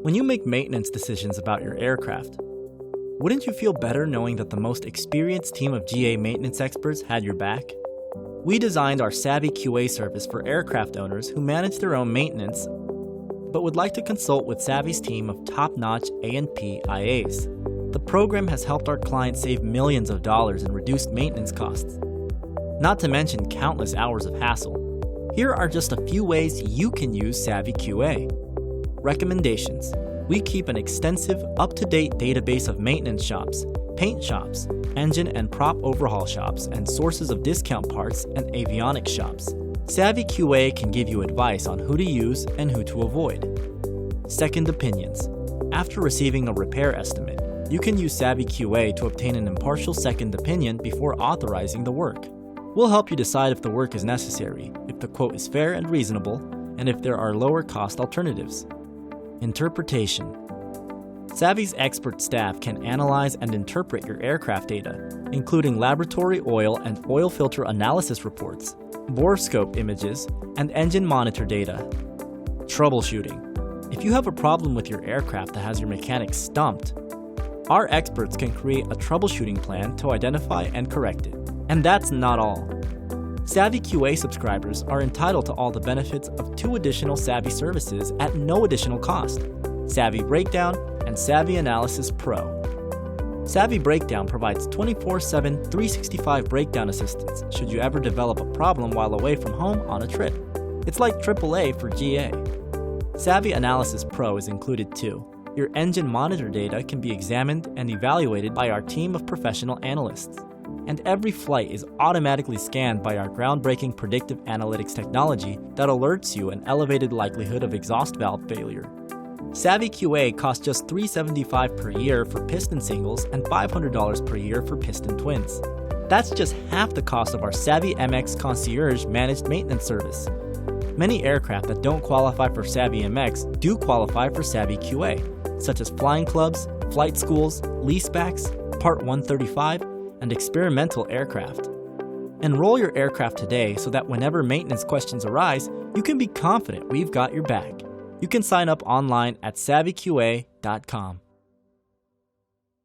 When you make maintenance decisions about your aircraft, wouldn't you feel better knowing that the most experienced team of GA maintenance experts had your back? We designed our SavvyQA service for aircraft owners who manage their own maintenance but would like to consult with Savvy's team of top-notch A&P IAs. The program has helped our clients save millions of dollars in reduced maintenance costs, not to mention countless hours of hassle. Here are just a few ways you can use SavvyQA. Recommendations. We keep an extensive, up-to-date database of maintenance shops, paint shops, engine and prop overhaul shops, and sources of discount parts and avionics shops. SavvyQA can give you advice on who to use and who to avoid. Second opinions. After receiving a repair estimate, you can use SavvyQA to obtain an impartial second opinion before authorizing the work. We'll help you decide if the work is necessary, if the quote is fair and reasonable, and if there are lower cost alternatives. Interpretation. Savvy's expert staff can analyze and interpret your aircraft data, including laboratory oil and oil filter analysis reports, bore scope images, and engine monitor data. Troubleshooting. If you have a problem with your aircraft that has your mechanic stumped, our experts can create a troubleshooting plan to identify and correct it. And that's not all. SavvyQA subscribers are entitled to all the benefits of 2 additional Savvy services at no additional cost: Savvy Breakdown and Savvy Analysis Pro. Savvy Breakdown provides 24/7, 365 breakdown assistance should you ever develop a problem while away from home on a trip. It's like AAA for GA. Savvy Analysis Pro is included too. Your engine monitor data can be examined and evaluated by our team of professional analysts. And every flight is automatically scanned by our groundbreaking predictive analytics technology that alerts you an elevated likelihood of exhaust valve failure. SavvyQA costs just $375 per year for piston singles and $500 per year for piston twins. That's just half the cost of our Savvy MX Concierge managed maintenance service. Many aircraft that don't qualify for Savvy MX do qualify for SavvyQA, such as flying clubs, flight schools, leasebacks, Part 135, and experimental aircraft. Enroll your aircraft today so that whenever maintenance questions arise, you can be confident we've got your back. You can sign up online at SavvyQA.com.